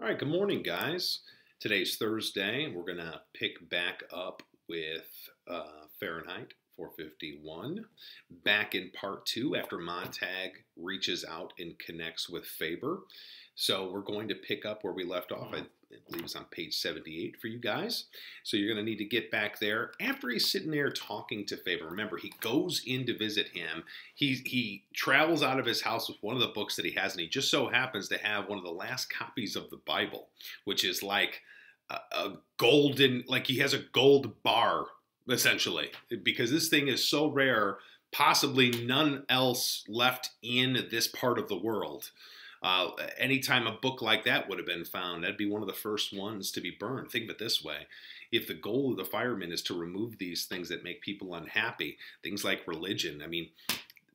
All right, good morning, guys. Today's Thursday, and we're going to pick back up with Fahrenheit 451. Back in part two after Montag reaches out and connects with Faber. So we're going to pick up where we left off. I believe it's on page 78 for you guys. So you're going to need to get back there. After he's sitting there talking to Faber, remember, he goes in to visit him. He travels out of his house with one of the books that he has, and he just so happens to have one of the last copies of the Bible, which is like a golden, like he has a gold bar, essentially, because this thing is so rare, possibly none else left in this part of the world. Anytime a book like that would have been found, that'd be one of the first ones to be burned. Think of it this way. If the goal of the firemen is to remove these things that make people unhappy, things like religion, I mean,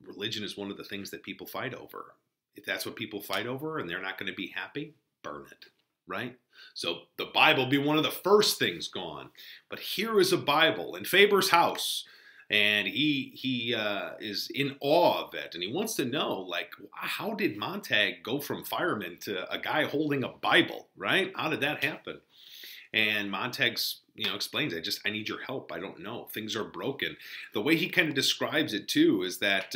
religion is one of the things that people fight over. If that's what people fight over and they're not going to be happy, burn it, right? So the Bible will be one of the first things gone. But here is a Bible in Faber's house. And he is in awe of it, and he wants to know, like, how did Montag go from fireman to a guy holding a Bible, right? How did that happen? And Montag's, explains, I need your help. I don't know. Things are broken. The way he kind of describes it, too, is that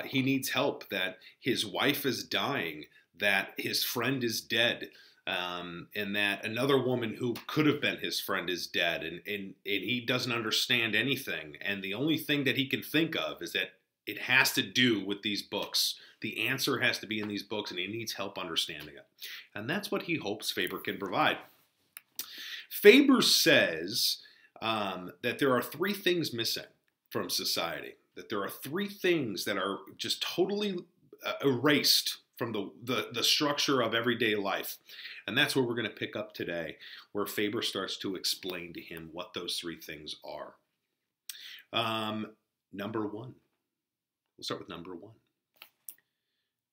he needs help, that his wife is dying, that his friend is dead, and that another woman who could have been his friend is dead, and he doesn't understand anything. And the only thing that he can think of is that it has to do with these books. The answer has to be in these books, and he needs help understanding it. And that's what he hopes Faber can provide. Faber says that there are three things missing from society, that there are three things that are just totally erased from the structure of everyday life. And that's where we're going to pick up today, where Faber starts to explain to him what those three things are. Number one. We'll start with number one.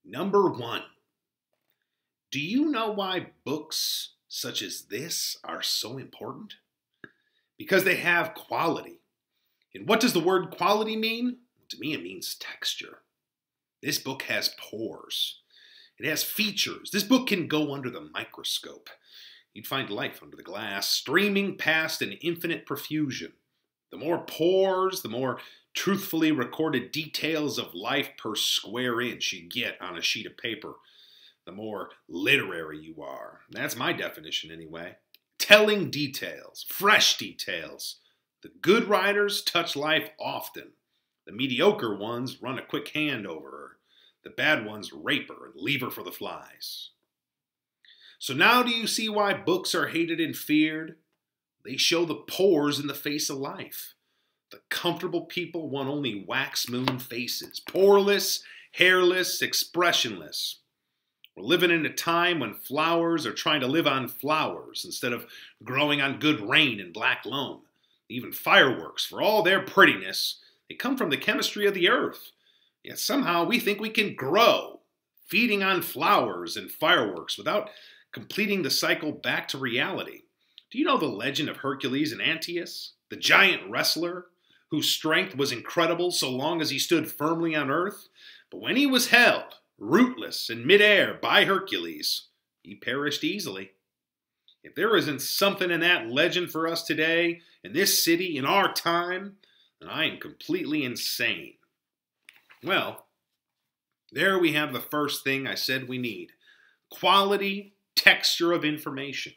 Number one. Do you know why books such as this are so important? Because they have quality. And what does the word quality mean? To me, it means texture. This book has pores. It has features. This book can go under the microscope. You'd find life under the glass, streaming past an infinite profusion. The more pores, the more truthfully recorded details of life per square inch you get on a sheet of paper, the more literary you are. That's my definition anyway. Telling details, fresh details. The good writers touch life often. The mediocre ones run a quick hand over her. The bad ones rape her and leave her for the flies. So now do you see why books are hated and feared? They show the pores in the face of life. The comfortable people want only wax moon faces, poreless, hairless, expressionless. We're living in a time when flowers are trying to live on flowers instead of growing on good rain and black loam. Even fireworks, for all their prettiness, they come from the chemistry of the earth. Yet somehow we think we can grow, feeding on flowers and fireworks without completing the cycle back to reality. Do you know the legend of Hercules and Antaeus, the giant wrestler whose strength was incredible so long as he stood firmly on earth? But when he was held, rootless in midair by Hercules, he perished easily. If there isn't something in that legend for us today, in this city, in our time, then I am completely insane. Well, there we have the first thing I said we need. Quality, texture of information.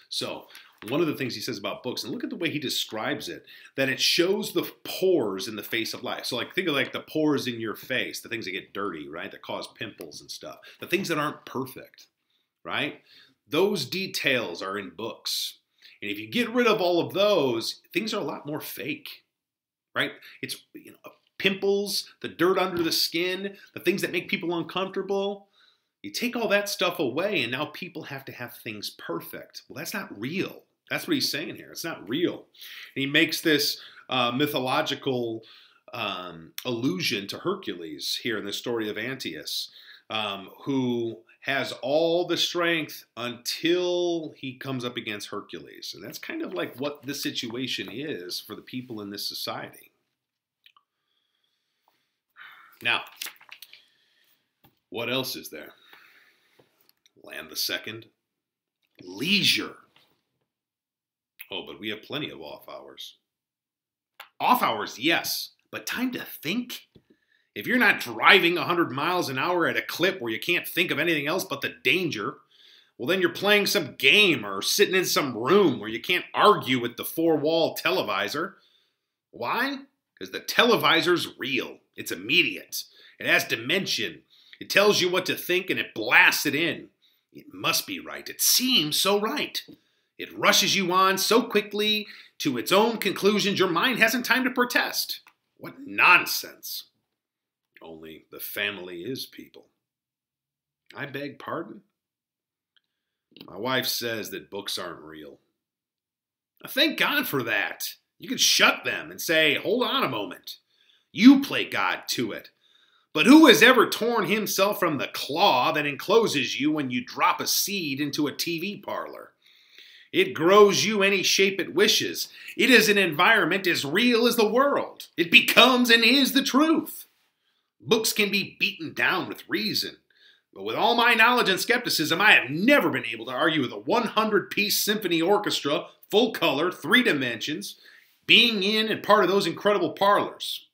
So, one of the things he says about books, and look at the way he describes it, that it shows the pores in the face of life. So, like, think of like the pores in your face, the things that get dirty, right, that cause pimples and stuff. The things that aren't perfect, right? Those details are in books. And if you get rid of all of those, things are a lot more fake, right? It's, pimples, the dirt under the skin, the things that make people uncomfortable. You take all that stuff away, and now people have to have things perfect. Well, that's not real. That's what he's saying here. It's not real. And he makes this mythological allusion to Hercules here in the story of Antaeus, who has all the strength until he comes up against Hercules. And that's kind of like what this situation is for the people in this society. Now, what else is there? Land the Second, Leisure. Oh, but we have plenty of off hours. Off hours, yes, but time to think? If you're not driving 100 miles an hour at a clip where you can't think of anything else but the danger, well, then you're playing some game or sitting in some room where you can't argue with the four-wall televisor. Why? Because the televisor's real. It's immediate. It has dimension. It tells you what to think and it blasts it in. It must be right. It seems so right. It rushes you on so quickly to its own conclusions your mind hasn't time to protest. What nonsense. Only the family is people. I beg pardon? My wife says that books aren't real. Thank God for that. You can shut them and say, hold on a moment. You play God to it. But who has ever torn himself from the claw that encloses you when you drop a seed into a TV parlor? It grows you any shape it wishes. It is an environment as real as the world. It becomes and is the truth. Books can be beaten down with reason. But with all my knowledge and skepticism, I have never been able to argue with a 100-piece symphony orchestra, full color, 3 dimensions, being in and part of those incredible parlors.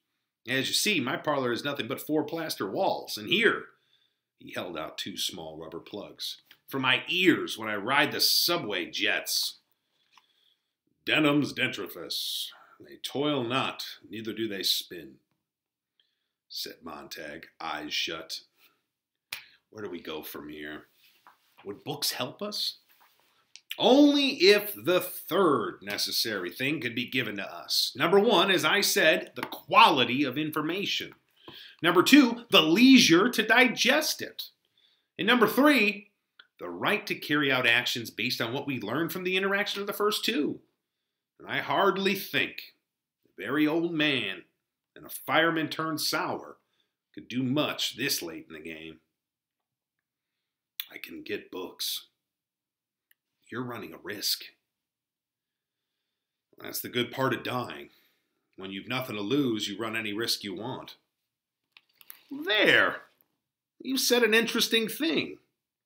As you see, my parlor is nothing but 4 plaster walls. And here, he held out 2 small rubber plugs. For my ears when I ride the subway jets. Denham's dentifrice. They toil not, neither do they spin, said Montag, eyes shut. Where do we go from here? Would books help us? Only if the third necessary thing could be given to us. Number 1, as I said, the quality of information. Number 2, the leisure to digest it. And number 3, the right to carry out actions based on what we learned from the interaction of the first 2. And I hardly think a very old man and a fireman turned sour could do much this late in the game. I can get books. You're running a risk. That's the good part of dying. When you've nothing to lose, you run any risk you want. There! You said an interesting thing,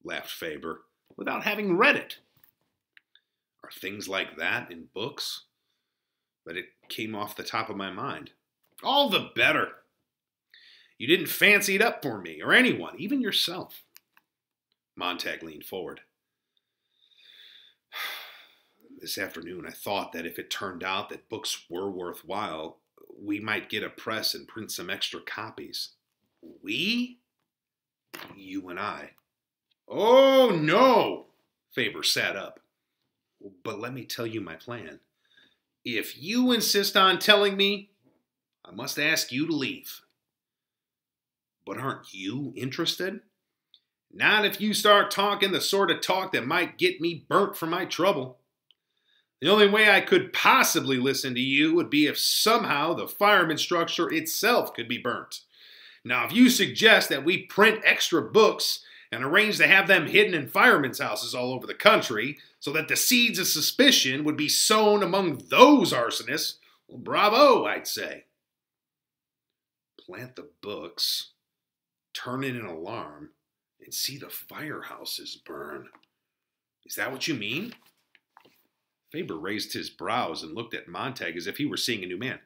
laughed Faber, without having read it. Are things like that in books? But it came off the top of my mind. All the better. You didn't fancy it up for me, or anyone, even yourself. Montag leaned forward. This afternoon I thought that if it turned out that books were worthwhile, we might get a press and print some extra copies. We? You and I. Oh, no! Faber sat up. But let me tell you my plan. If you insist on telling me, I must ask you to leave. But aren't you interested? Not if you start talking the sort of talk that might get me burnt for my trouble. The only way I could possibly listen to you would be if somehow the fireman structure itself could be burnt. Now, if you suggest that we print extra books and arrange to have them hidden in firemen's houses all over the country so that the seeds of suspicion would be sown among those arsonists, well, bravo, I'd say. Plant the books, turn in an alarm, and see the firehouses burn. Is that what you mean? Faber raised his brows and looked at Montag as if he were seeing a new man.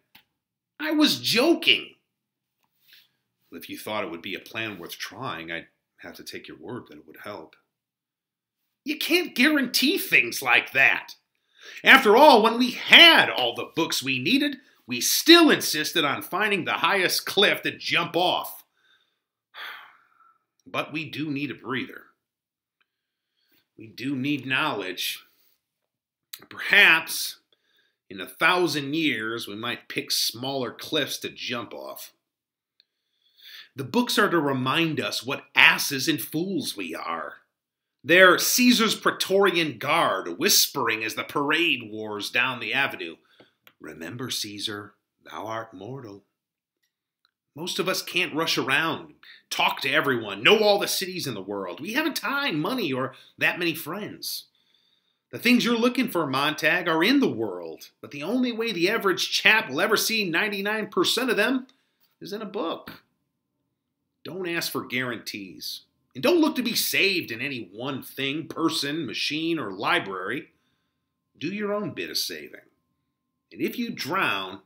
I was joking. Well, if you thought it would be a plan worth trying, I'd have to take your word that it would help. You can't guarantee things like that. After all, when we had all the books we needed, we still insisted on finding the highest cliff to jump off. But we do need a breather. We do need knowledge. Perhaps in 1,000 years we might pick smaller cliffs to jump off. The books are to remind us what asses and fools we are. They're Caesar's Praetorian Guard whispering as the parade wars down the avenue. Remember, Caesar, thou art mortal. Most of us can't rush around, talk to everyone, know all the cities in the world. We haven't time, money, or that many friends. The things you're looking for, Montag, are in the world, but the only way the average chap will ever see 99% of them is in a book. Don't ask for guarantees. And don't look to be saved in any one thing, person, machine, or library. Do your own bit of saving. And if you drown,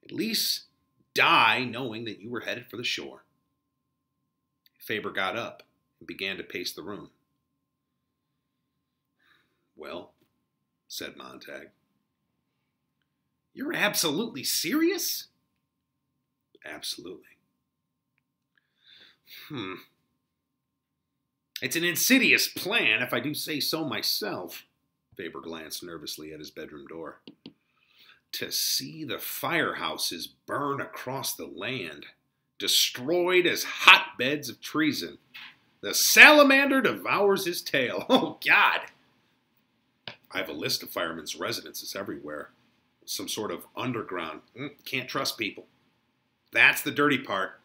at least die knowing that you were headed for the shore. Faber got up and began to pace the room. Well, said Montag. You're absolutely serious? Absolutely. It's an insidious plan, if I do say so myself. Faber glanced nervously at his bedroom door. To see the firehouses burn across the land, destroyed as hotbeds of treason. The salamander devours his tail. Oh, God! I have a list of firemen's residences everywhere. Some sort of underground. Can't trust people. That's the dirty part.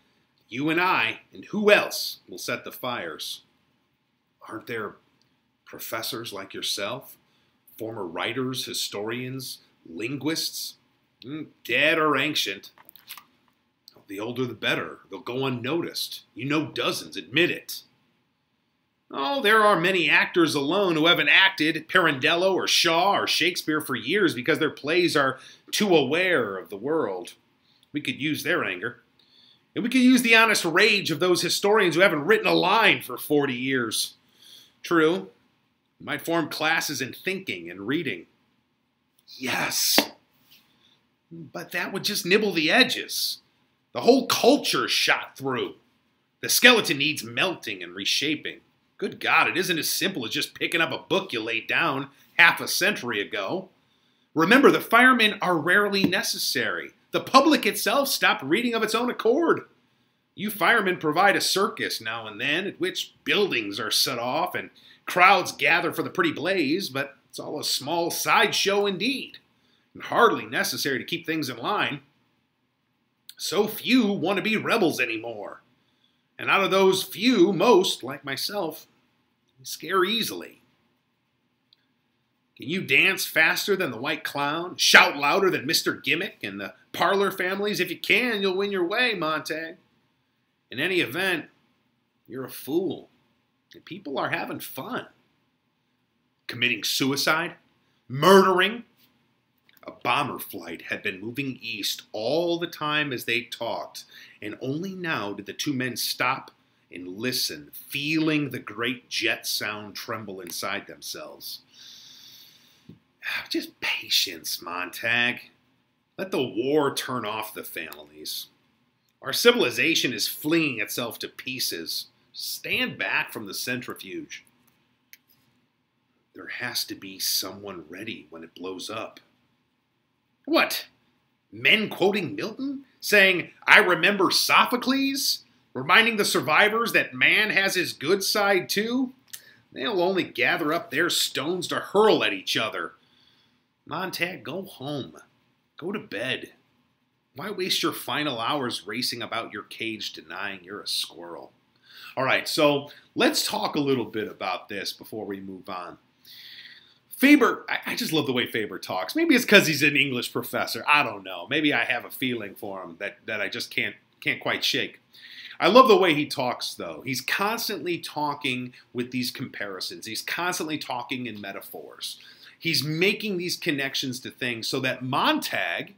You and I, and who else, will set the fires. Aren't there professors like yourself? Former writers, historians, linguists? Dead or ancient. The older the better. They'll go unnoticed. You know dozens, admit it. Oh, there are many actors alone who haven't acted Pirandello or Shaw or Shakespeare for years because their plays are too aware of the world. We could use their anger. And we could use the honest rage of those historians who haven't written a line for 40 years. True. We might form classes in thinking and reading. Yes. But that would just nibble the edges. The whole culture's shot through. The skeleton needs melting and reshaping. Good God, it isn't as simple as just picking up a book you laid down half a century ago. Remember, the firemen are rarely necessary. The public itself stopped reading of its own accord. You firemen provide a circus now and then at which buildings are set off and crowds gather for the pretty blaze, but it's all a small sideshow indeed, and hardly necessary to keep things in line. So few want to be rebels anymore. And out of those few, most, like myself, scare easily. Can you dance faster than the White Clown? Shout louder than Mr. Gimmick and the Parlor families? If you can, you'll win your way, Montag. In any event, you're a fool. And people are having fun. Committing suicide? Murdering? A bomber flight had been moving east all the time as they talked, and only now did the two men stop and listen, feeling the great jet sound tremble inside themselves. Just patience, Montag. Let the war turn off the families. Our civilization is flinging itself to pieces. Stand back from the centrifuge. There has to be someone ready when it blows up. What? Men quoting Milton? Saying, I remember Sophocles? Reminding the survivors that man has his good side too? They'll only gather up their stones to hurl at each other. Montag, go home. Go to bed. Why waste your final hours racing about your cage denying you're a squirrel? All right, so let's talk a little bit about this before we move on. Faber, I just love the way Faber talks. Maybe it's because he's an English professor. I don't know. Maybe I have a feeling for him that I just can't quite shake. I love the way he talks, though. He's constantly talking with these comparisons. He's constantly talking in metaphors. He's making these connections to things so that Montag,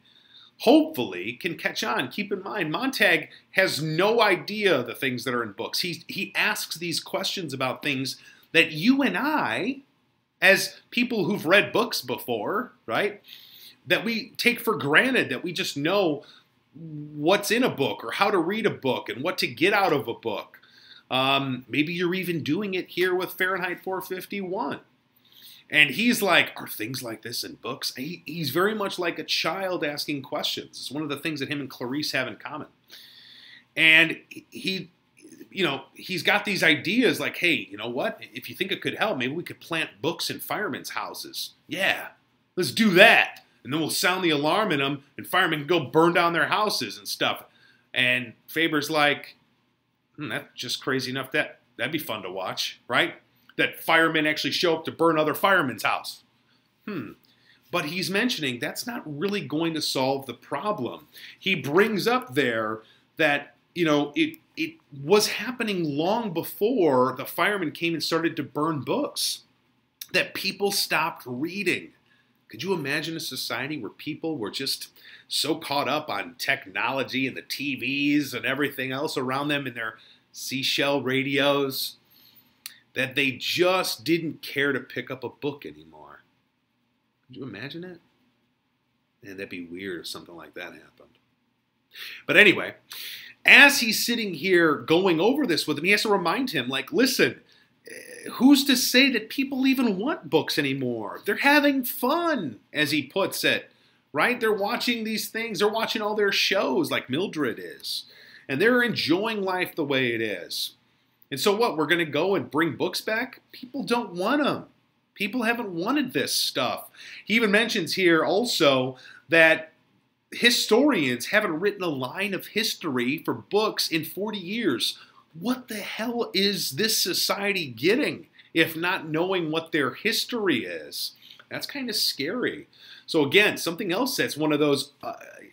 hopefully, can catch on. Keep in mind, Montag has no idea the things that are in books. He asks these questions about things that you and I, as people who've read books before, right, that we take for granted, that we just know what's in a book or how to read a book and what to get out of a book. Maybe you're even doing it here with Fahrenheit 451. And he's like, are things like this in books? He's very much like a child asking questions. It's one of the things that him and Clarice have in common. And he's got these ideas like, hey, you know what? If you think it could help, maybe we could plant books in firemen's houses. Yeah, let's do that. And then we'll sound the alarm in them, and firemen can go burn down their houses and stuff. And Faber's like, that's just crazy enough. That'd be fun to watch, right? That firemen actually show up to burn other firemen's house. But he's mentioning that's not really going to solve the problem. He brings up there that, it was happening long before the firemen came and started to burn books, that people stopped reading. Could you imagine a society where people were just so caught up on technology and the TVs and everything else around them and their seashell radios that they just didn't care to pick up a book anymore? Could you imagine it? Man, that'd be weird if something like that happened. But anyway, as he's sitting here going over this with him, he has to remind him, like, listen, who's to say that people even want books anymore? They're having fun, as he puts it, right? They're watching these things. They're watching all their shows like Mildred is. And they're enjoying life the way it is. And so what? We're going to go and bring books back? People don't want them. People haven't wanted this stuff. He even mentions here also that historians haven't written a line of history for books in 40 years. What the hell is this society getting if not knowing what their history is? That's kind of scary. So again, something else that's one of those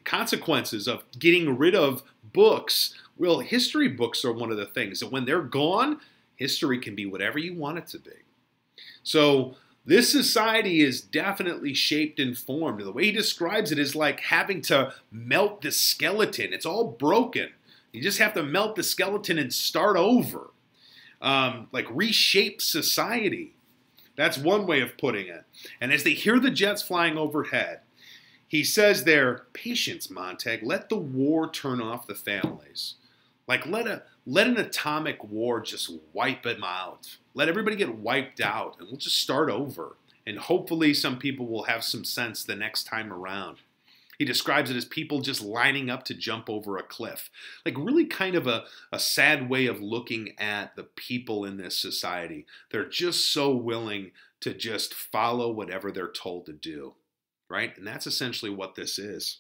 consequences of getting rid of books. Well, history books are one of the things that when they're gone, history can be whatever you want it to be. So this society is definitely shaped and formed. The way he describes it is like having to melt the skeleton. It's all broken. You just have to melt the skeleton and start over. Like reshape society. That's one way of putting it. And as they hear the jets flying overhead, he says there, patience, Montag. Let the war turn off the families. Like let an atomic war just wipe them out. Let everybody get wiped out and we'll just start over. And hopefully some people will have some sense the next time around. He describes it as people just lining up to jump over a cliff. Like really kind of a sad way of looking at the people in this society. They're just so willing to just follow whatever they're told to do. Right? And that's essentially what this is.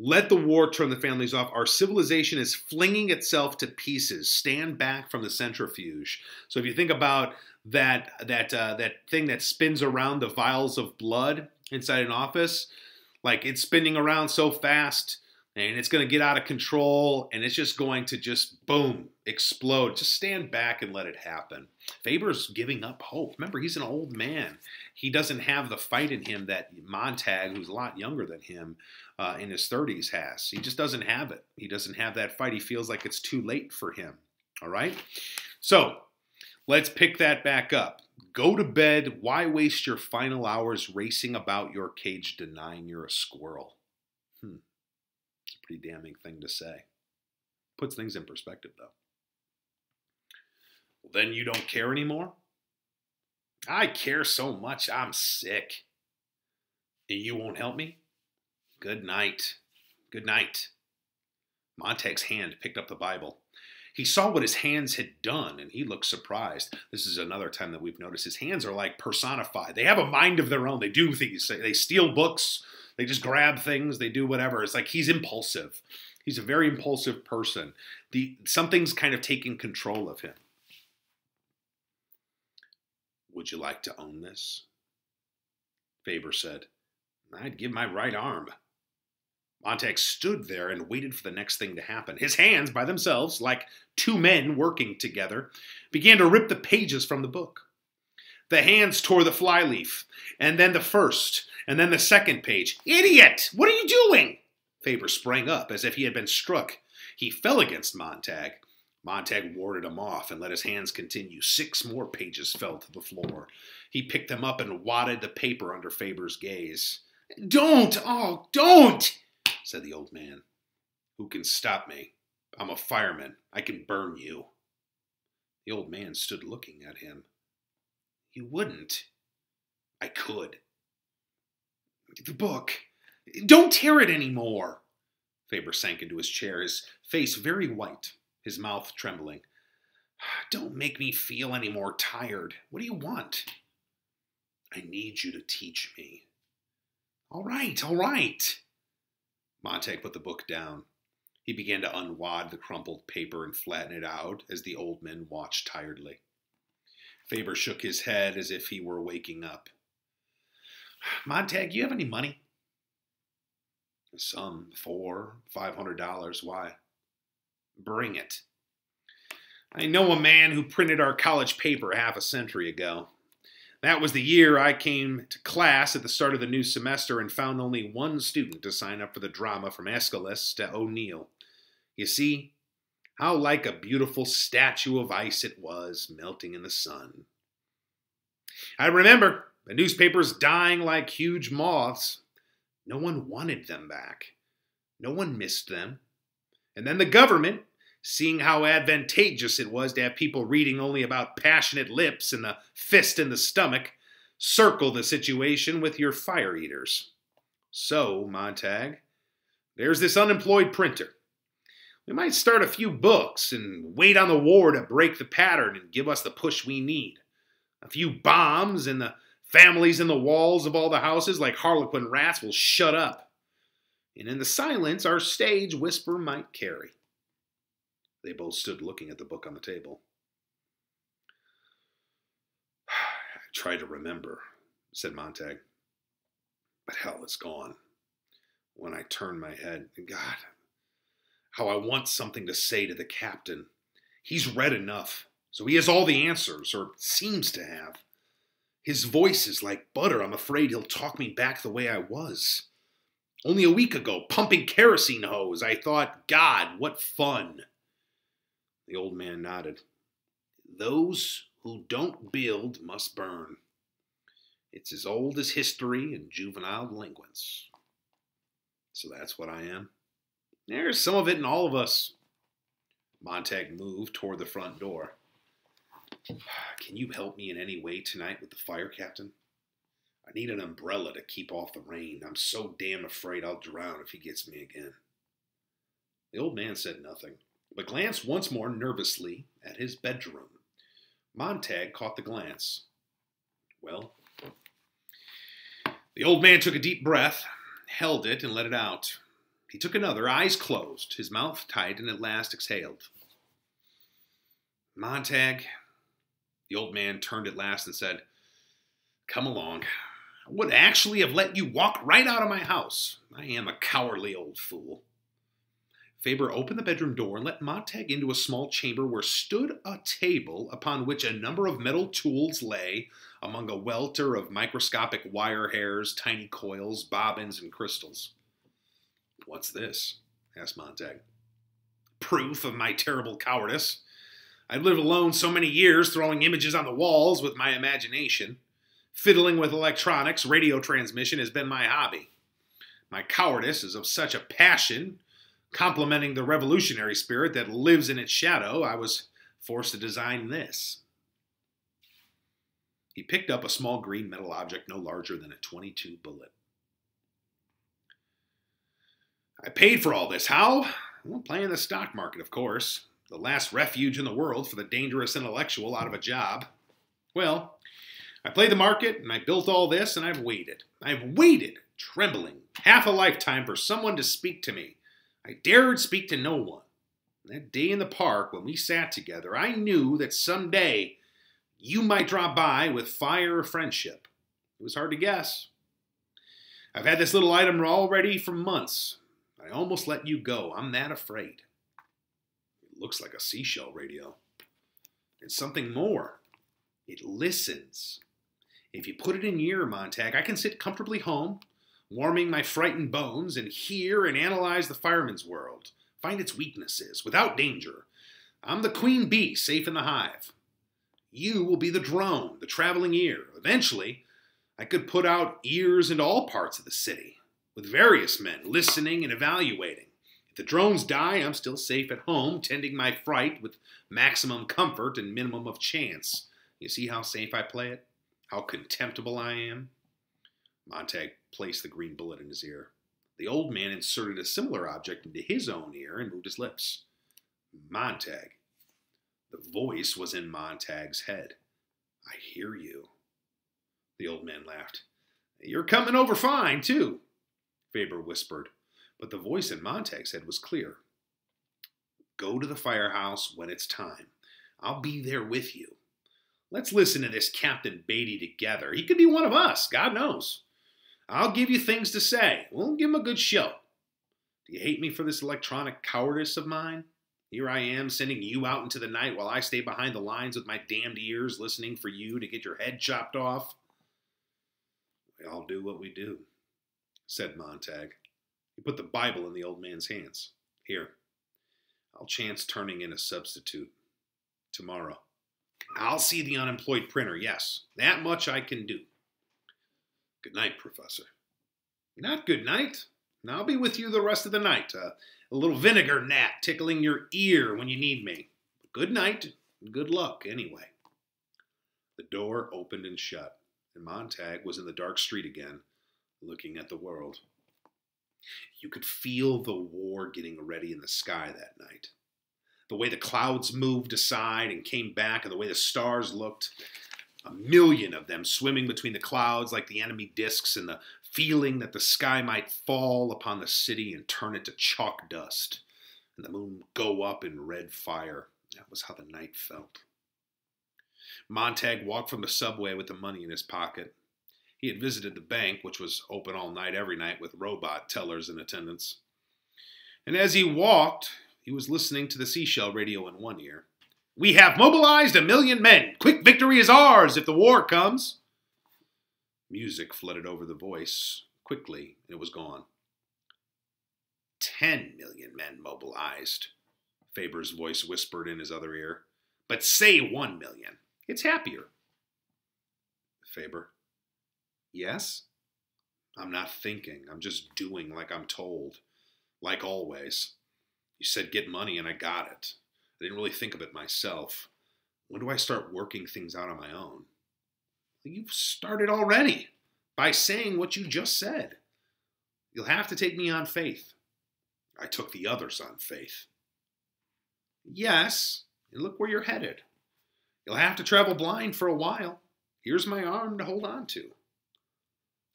Let the war turn the families off. Our civilization is flinging itself to pieces. Stand back from the centrifuge. So if you think about that thing that spins around the vials of blood inside an office, like it's spinning around so fast and it's going to get out of control and it's just going to just boom, explode. Just stand back and let it happen. Faber's giving up hope. Remember, he's an old man. He doesn't have the fight in him that Montag, who's a lot younger than him, in his 30s has. He just doesn't have it. He doesn't have that fight. He feels like it's too late for him. All right? So let's pick that back up. Go to bed. Why waste your final hours racing about your cage denying you're a squirrel? It's a pretty damning thing to say. Puts things in perspective, though. Well, then you don't care anymore? I care so much, I'm sick. And you won't help me? Good night. Good night. Montag's hand picked up the Bible. He saw what his hands had done, and he looked surprised. This is another time that we've noticed his hands are like personified. They have a mind of their own. They do things. They steal books. They just grab things. They do whatever. It's like he's impulsive. He's a very impulsive person. Something's kind of taking control of him. Would you like to own this? Faber said, I'd give my right arm. Montag stood there and waited for the next thing to happen. His hands, by themselves, like two men working together, began to rip the pages from the book. The hands tore the flyleaf, and then the first, and then the second page. Idiot! What are you doing? Faber sprang up as if he had been struck. He fell against Montag. Montag warded him off and let his hands continue. 6 more pages fell to the floor. He picked them up and wadded the paper under Faber's gaze. Don't! Oh, don't! Said the old man. Who can stop me? I'm a fireman. I can burn you. The old man stood looking at him. You wouldn't. I could. The book. Don't tear it anymore. Faber sank into his chair, his face very white, his mouth trembling. Don't make me feel any more tired. What do you want? I need you to teach me. All right, all right. Montag put the book down. He began to unwad the crumpled paper and flatten it out as the old man watched tiredly. Faber shook his head as if he were waking up. Montag, you have any money? Some, $400, $500. Why? Bring it. I know a man who printed our college paper half a century ago. That was the year I came to class at the start of the new semester and found only one student to sign up for the drama from Aeschylus to O'Neill. You see, how like a beautiful statue of ice it was, melting in the sun. I remember the newspapers dying like huge moths. No one wanted them back. No one missed them. And then the government, seeing how advantageous it was to have people reading only about passionate lips and the fist in the stomach, circle the situation with your fire eaters. So, Montag, there's this unemployed printer. We might start a few books and wait on the war to break the pattern and give us the push we need. A few bombs and the families in the walls of all the houses like harlequin rats will shut up. And in the silence, our stage whisper might carry. They both stood looking at the book on the table. I try to remember, said Montag. But hell, it's gone. When I turn my head, God, how I want something to say to the captain. He's read enough, so he has all the answers, or seems to have. His voice is like butter. I'm afraid he'll talk me back the way I was. Only a week ago, pumping kerosene hose, I thought, God, what fun. The old man nodded. Those who don't build must burn. It's as old as history and juvenile delinquents. So that's what I am. There's some of it in all of us. Montag moved toward the front door. Can you help me in any way tonight with the fire, Captain? I need an umbrella to keep off the rain. I'm so damn afraid I'll drown if he gets me again. The old man said nothing, but glanced once more nervously at his bedroom. Montag caught the glance. Well? The old man took a deep breath, held it, and let it out. He took another, eyes closed, his mouth tight, and at last exhaled. Montag, the old man turned at last and said, come along. I would actually have let you walk right out of my house. I am a cowardly old fool. Faber opened the bedroom door and let Montag into a small chamber where stood a table upon which a number of metal tools lay among a welter of microscopic wire hairs, tiny coils, bobbins, and crystals. What's this? Asked Montag. Proof of my terrible cowardice. I've lived alone so many years, throwing images on the walls with my imagination. Fiddling with electronics, radio transmission has been my hobby. My cowardice is of such a passion, complementing the revolutionary spirit that lives in its shadow, I was forced to design this. He picked up a small green metal object no larger than a .22 bullet. I paid for all this. How? Well, playing the stock market, of course. The last refuge in the world for the dangerous intellectual out of a job. Well, I played the market, and I built all this, and I've waited. I've waited, trembling, half a lifetime for someone to speak to me. I dared speak to no one. That day in the park when we sat together, I knew that someday you might drop by with fire or friendship. It was hard to guess. I've had this little item already for months. I almost let you go. I'm that afraid. It looks like a seashell radio. It's something more. It listens. If you put it in your ear, Montag, I can sit comfortably home, warming my frightened bones, and hear and analyze the fireman's world, find its weaknesses, without danger. I'm the queen bee, safe in the hive. You will be the drone, the traveling ear. Eventually, I could put out ears into all parts of the city, with various men listening and evaluating. If the drones die, I'm still safe at home, tending my fright with maximum comfort and minimum of chance. You see how safe I play it? How contemptible I am? Montag placed the green bullet in his ear. The old man inserted a similar object into his own ear and moved his lips. Montag. The voice was in Montag's head. I hear you. The old man laughed. You're coming over fine, too, Faber whispered, but the voice in Montag's head was clear. Go to the firehouse when it's time. I'll be there with you. Let's listen to this Captain Beatty together. He could be one of us, God knows. I'll give you things to say. We'll give him a good show. Do you hate me for this electronic cowardice of mine? Here I am sending you out into the night while I stay behind the lines with my damned ears listening for you to get your head chopped off. We all do what we do, said Montag. He put the Bible in the old man's hands. Here, I'll chance turning in a substitute tomorrow. I'll see the unemployed printer, yes. That much I can do. Good night, Professor. Not good night. I'll be with you the rest of the night. A little vinegar gnat tickling your ear when you need me. Good night, and good luck anyway. The door opened and shut, and Montag was in the dark street again, looking at the world. You could feel the war getting ready in the sky that night. The way the clouds moved aside and came back, and the way the stars looked. 1,000,000 of them swimming between the clouds like the enemy discs, and the feeling that the sky might fall upon the city and turn it to chalk dust, and the moon go up in red fire. That was how the night felt. Montag walked from the subway with the money in his pocket. He had visited the bank, which was open all night every night with robot tellers in attendance. And as he walked, he was listening to the seashell radio in one ear. We have mobilized 1,000,000 men. Quick victory is ours if the war comes. Music flooded over the voice quickly, and it was gone. 10,000,000 men mobilized, Faber's voice whispered in his other ear. But say 1,000,000. It's happier. Faber. Yes? I'm not thinking. I'm just doing like I'm told. Like always. You said get money, and I got it. I didn't really think of it myself. When do I start working things out on my own? You've started already by saying what you just said. You'll have to take me on faith. I took the others on faith. Yes, and look where you're headed. You'll have to travel blind for a while. Here's my arm to hold on to.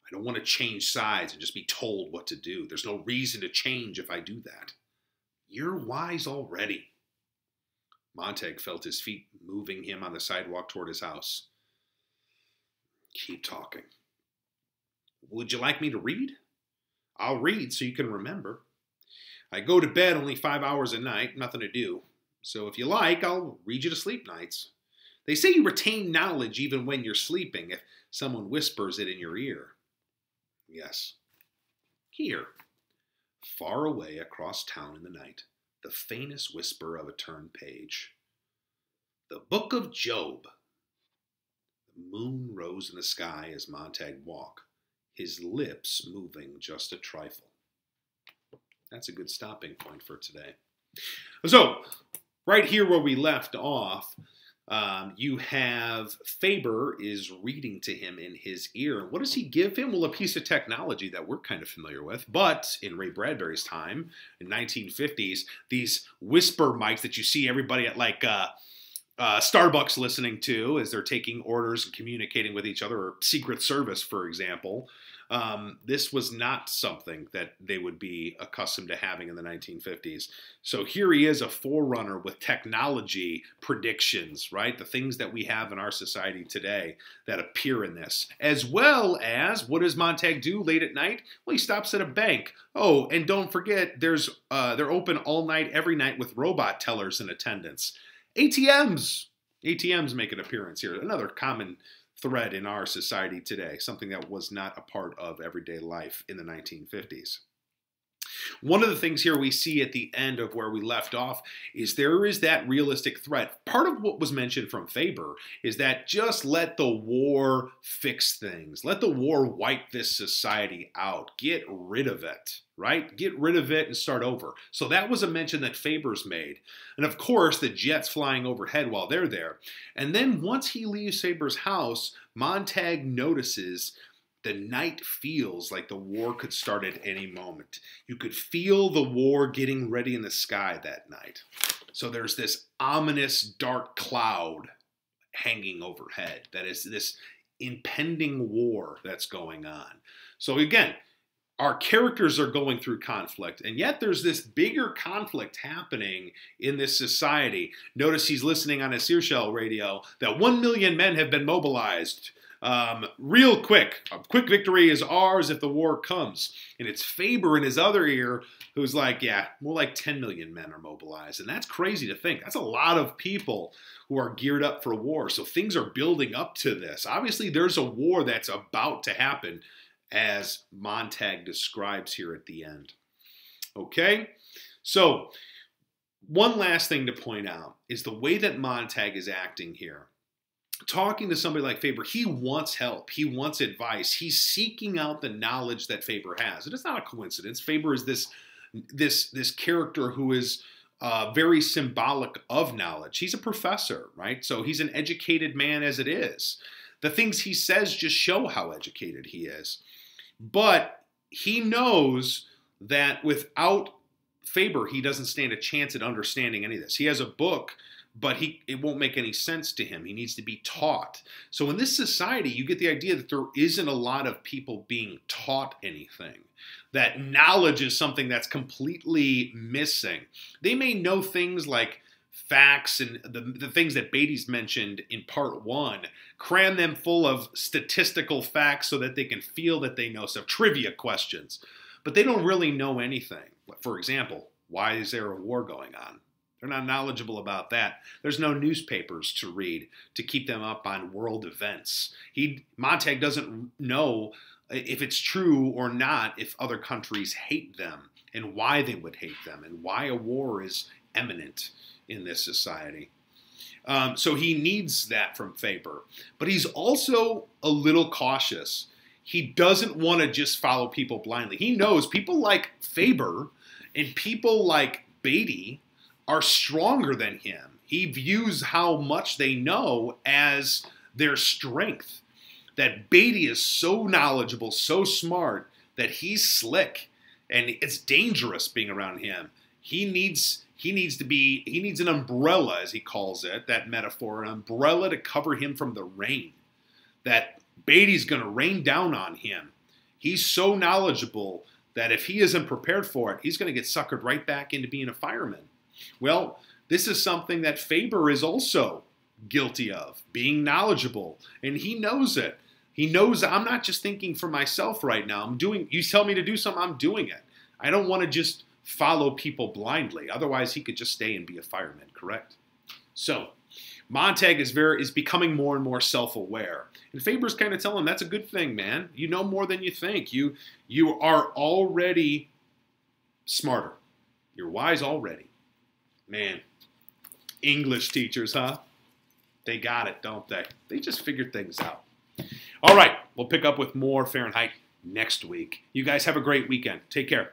I don't want to change sides and just be told what to do. There's no reason to change if I do that. You're wise already. Montag felt his feet moving him on the sidewalk toward his house. Keep talking. Would you like me to read? I'll read so you can remember. I go to bed only 5 hours a night, nothing to do. So if you like, I'll read you to sleep nights. They say you retain knowledge even when you're sleeping if someone whispers it in your ear. Yes. Here, far away across town in the night, the faintest whisper of a turned page. The Book of Job. The moon rose in the sky as Montag walked, his lips moving just a trifle. That's a good stopping point for today. So, right here where we left off, you have Faber is reading to him in his ear. What does he give him? Well, a piece of technology that we're kind of familiar with. But in Ray Bradbury's time, in 1950s, these whisper mics that you see everybody at like Starbucks listening to as they're taking orders and communicating with each other, or Secret Service, for example. This was not something that they would be accustomed to having in the 1950s. So here he is, a forerunner with technology predictions, right? The things that we have in our society today that appear in this. As well as, what does Montag do late at night? Well, he stops at a bank. Oh, and don't forget, they're open all night, every night with robot tellers in attendance. ATMs make an appearance here. Another common thread in our society today, something that was not a part of everyday life in the 1950s. One of the things here we see at the end of where we left off is there is that realistic threat. Part of what was mentioned from Faber is that just let the war fix things. Let the war wipe this society out. Get rid of it, right? Get rid of it and start over. So that was a mention that Faber's made. And of course, the jets flying overhead while they're there. And then once he leaves Faber's house, Montag notices the night feels like the war could start at any moment. You could feel the war getting ready in the sky that night. So there's this ominous dark cloud hanging overhead. That is this impending war that's going on. So again, our characters are going through conflict, and yet there's this bigger conflict happening in this society. Notice he's listening on a seashell radio that 1,000,000 men have been mobilized. Real quick, a quick victory is ours if the war comes. And it's Faber in his other ear who's like, yeah, more like 10 million men are mobilized. And that's crazy to think. That's a lot of people who are geared up for war. So things are building up to this. Obviously, there's a war that's about to happen, as Montag describes here at the end. Okay? So, one last thing to point out is the way that Montag is acting here. Talking to somebody like Faber, he wants help. He wants advice. He's seeking out the knowledge that Faber has. And it's not a coincidence. Faber is this character who is very symbolic of knowledge. He's a professor, right? So he's an educated man as it is. The things he says just show how educated he is. But he knows that without Faber, he doesn't stand a chance at understanding any of this. He has a book, but it won't make any sense to him. He needs to be taught. So in this society, you get the idea that there isn't a lot of people being taught anything. That knowledge is something that's completely missing. They may know things like facts and the things that Beatty's mentioned in part 1, cram them full of statistical facts so that they can feel that they know stuff, trivia questions. But they don't really know anything. For example, why is there a war going on? They're not knowledgeable about that. There's no newspapers to read to keep them up on world events. Montag doesn't know if it's true or not if other countries hate them and why they would hate them and why a war is imminent in this society. So he needs that from Faber. But he's also a little cautious. He doesn't want to just follow people blindly. He knows people like Faber and people like Beatty are stronger than him. He views how much they know as their strength. That Beatty is so knowledgeable, so smart, that he's slick. And it's dangerous being around him. He needs an umbrella, as he calls it, that metaphor, an umbrella to cover him from the rain. That Beatty's going to rain down on him. He's so knowledgeable that if he isn't prepared for it, he's going to get suckered right back into being a fireman. Well, this is something that Faber is also guilty of, being knowledgeable, and he knows it. He knows I'm not just thinking for myself right now. You tell me to do something, I'm doing it. I don't want to just follow people blindly. Otherwise, he could just stay and be a fireman, correct? So, Montag is becoming more and more self-aware. And Faber's kind of telling him, that's a good thing, man. You know more than you think. You are already smarter. You're wise already. Man, English teachers, huh? They got it, don't they? They just figured things out. All right, we'll pick up with more Fahrenheit next week. You guys have a great weekend. Take care.